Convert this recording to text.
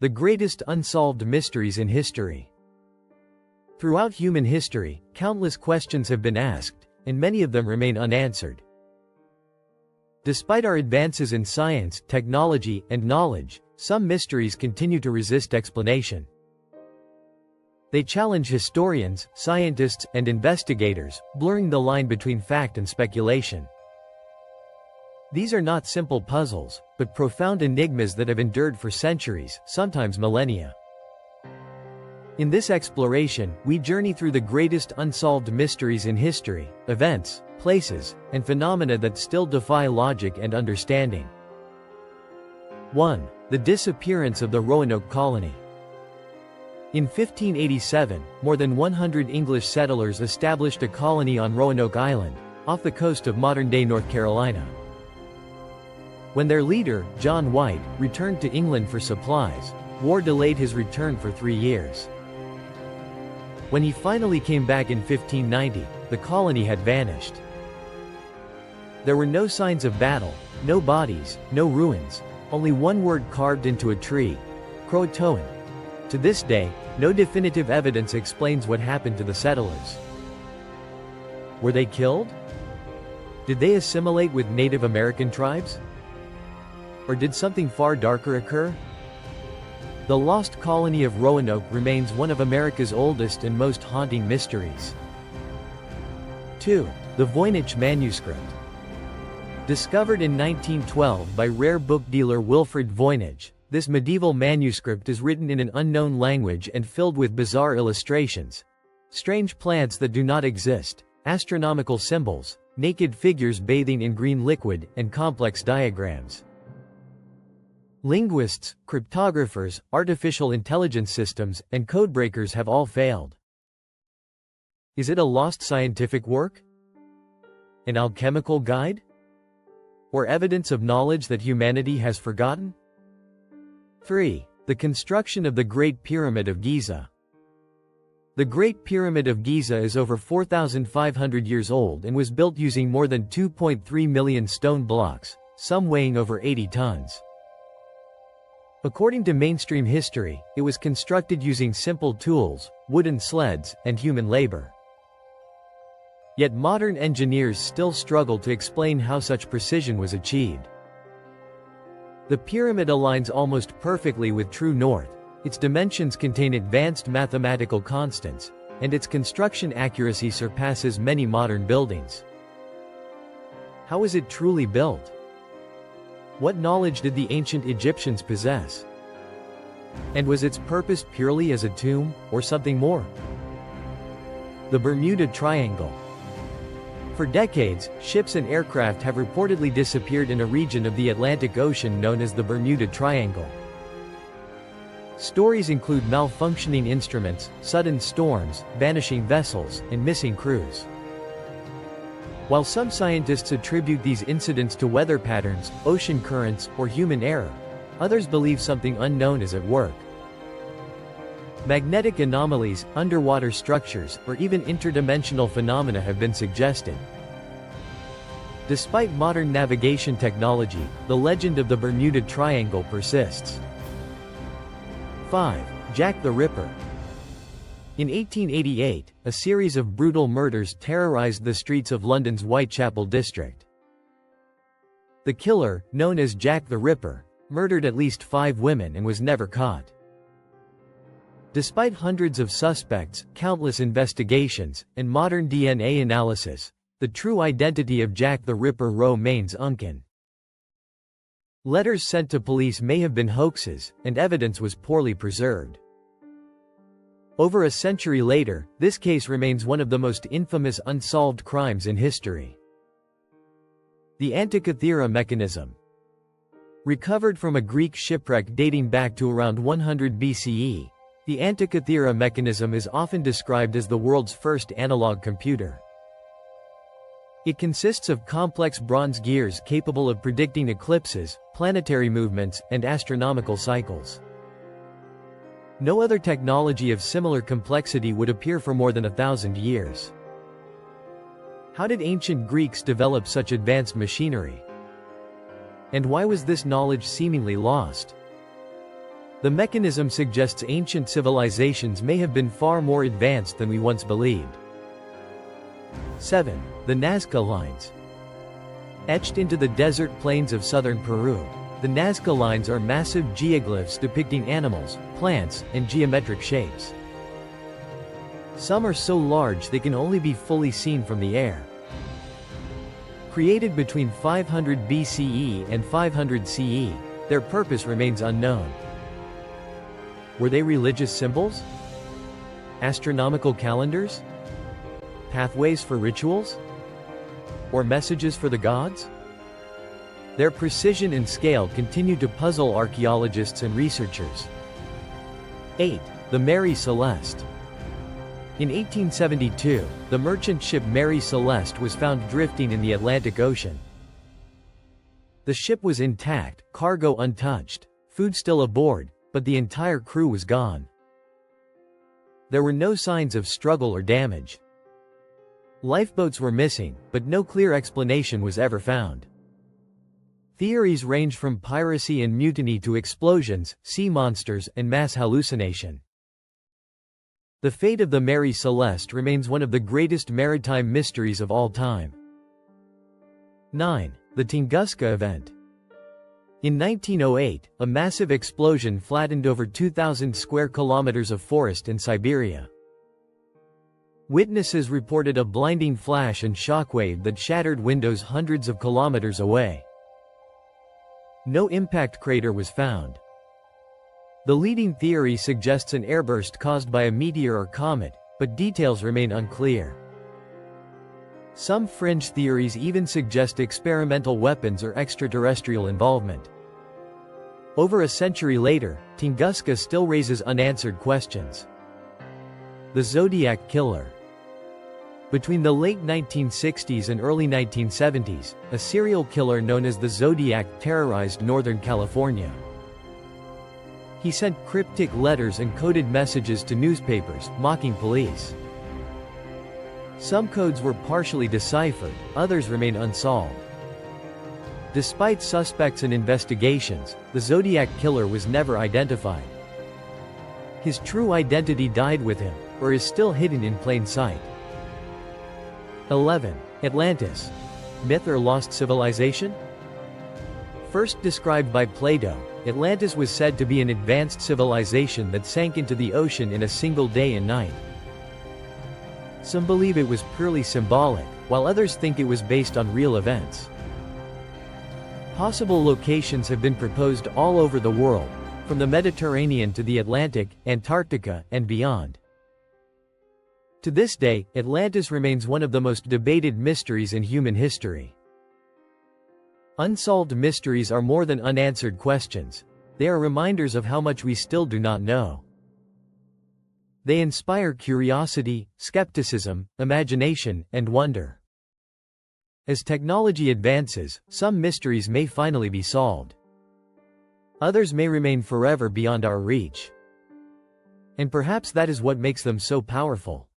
The greatest unsolved mysteries in history. Throughout human history, countless questions have been asked, and many of them remain unanswered. Despite our advances in science, technology, and knowledge, some mysteries continue to resist explanation. They challenge historians, scientists, and investigators, blurring the line between fact and speculation. These are not simple puzzles, but profound enigmas that have endured for centuries, sometimes millennia. In this exploration, we journey through the greatest unsolved mysteries in history, events, places, and phenomena that still defy logic and understanding. 1. The disappearance of the Roanoke colony. In 1587, more than 100 English settlers established a colony on Roanoke Island, off the coast of modern-day North Carolina. When their leader, John White, returned to England for supplies, war delayed his return for 3 years. When he finally came back in 1590, the colony had vanished. There were no signs of battle, no bodies, no ruins, only one word carved into a tree: Croatoan. To this day, no definitive evidence explains what happened to the settlers. Were they killed? Did they assimilate with Native American tribes? Or did something far darker occur? The lost colony of Roanoke remains one of America's oldest and most haunting mysteries. 2. The Voynich manuscript. Discovered in 1912 by rare book dealer Wilfrid Voynich, this medieval manuscript is written in an unknown language and filled with bizarre illustrations. Strange plants that do not exist, astronomical symbols, naked figures bathing in green liquid, and complex diagrams. Linguists, cryptographers, artificial intelligence systems, and codebreakers have all failed. Is it a lost scientific work? An alchemical guide? Or evidence of knowledge that humanity has forgotten? 3. The construction of the Great Pyramid of Giza. The Great Pyramid of Giza is over 4,500 years old and was built using more than 2.3 million stone blocks, some weighing over 80 tons. According to mainstream history, it was constructed using simple tools, wooden sleds, and human labor. Yet modern engineers still struggle to explain how such precision was achieved. The pyramid aligns almost perfectly with true north, its dimensions contain advanced mathematical constants, and its construction accuracy surpasses many modern buildings. How is it truly built? What knowledge did the ancient Egyptians possess? And was its purpose purely as a tomb, or something more? The Bermuda Triangle. For decades, ships and aircraft have reportedly disappeared in a region of the Atlantic Ocean known as the Bermuda Triangle. Stories include malfunctioning instruments, sudden storms, vanishing vessels, and missing crews. While some scientists attribute these incidents to weather patterns, ocean currents, or human error, others believe something unknown is at work. Magnetic anomalies, underwater structures, or even interdimensional phenomena have been suggested. Despite modern navigation technology, the legend of the Bermuda Triangle persists. 5. Jack the Ripper. In 1888, a series of brutal murders terrorized the streets of London's Whitechapel district. The killer, known as Jack the Ripper, murdered at least 5 women and was never caught. Despite hundreds of suspects, countless investigations, and modern DNA analysis, the true identity of Jack the Ripper remains unknown. Letters sent to police may have been hoaxes, and evidence was poorly preserved. Over a century later, this case remains one of the most infamous unsolved crimes in history. The Antikythera mechanism. Recovered from a Greek shipwreck dating back to around 100 BCE, the Antikythera mechanism is often described as the world's first analog computer. It consists of complex bronze gears capable of predicting eclipses, planetary movements, and astronomical cycles. No other technology of similar complexity would appear for more than 1,000 years. How did ancient Greeks develop such advanced machinery? And why was this knowledge seemingly lost? The mechanism suggests ancient civilizations may have been far more advanced than we once believed. 7. The Nazca Lines. Etched into the desert plains of southern Peru, the Nazca Lines are massive geoglyphs depicting animals, plants, and geometric shapes. Some are so large they can only be fully seen from the air. Created between 500 BCE and 500 CE, their purpose remains unknown. Were they religious symbols? Astronomical calendars? Pathways for rituals? Or messages for the gods? Their precision and scale continue to puzzle archaeologists and researchers. 8. The Mary Celeste. In 1872, the merchant ship Mary Celeste was found drifting in the Atlantic Ocean. The ship was intact, cargo untouched, food still aboard, but the entire crew was gone. There were no signs of struggle or damage. Lifeboats were missing, but no clear explanation was ever found. Theories range from piracy and mutiny to explosions, sea monsters, and mass hallucination. The fate of the Mary Celeste remains one of the greatest maritime mysteries of all time. 9. The Tunguska Event. In 1908, a massive explosion flattened over 2,000 square kilometers of forest in Siberia. Witnesses reported a blinding flash and shockwave that shattered windows hundreds of kilometers away. No impact crater was found. The leading theory suggests an airburst caused by a meteor or comet, but details remain unclear. Some fringe theories even suggest experimental weapons or extraterrestrial involvement. Over a century later, Tunguska still raises unanswered questions. The Zodiac Killer. Between the late 1960s and early 1970s, a serial killer known as the Zodiac terrorized Northern California. He sent cryptic letters and coded messages to newspapers, mocking police. Some codes were partially deciphered, others remain unsolved. Despite suspects and investigations, the Zodiac Killer was never identified. His true identity died with him, or is still hidden in plain sight. 11. Atlantis. Myth or lost civilization? First described by Plato, Atlantis was said to be an advanced civilization that sank into the ocean in a single day and night. Some believe it was purely symbolic, while others think it was based on real events. Possible locations have been proposed all over the world, from the Mediterranean to the Atlantic, Antarctica, and beyond. To this day, Atlantis remains one of the most debated mysteries in human history. Unsolved mysteries are more than unanswered questions. They are reminders of how much we still do not know. They inspire curiosity, skepticism, imagination, and wonder. As technology advances, some mysteries may finally be solved. Others may remain forever beyond our reach. And perhaps that is what makes them so powerful.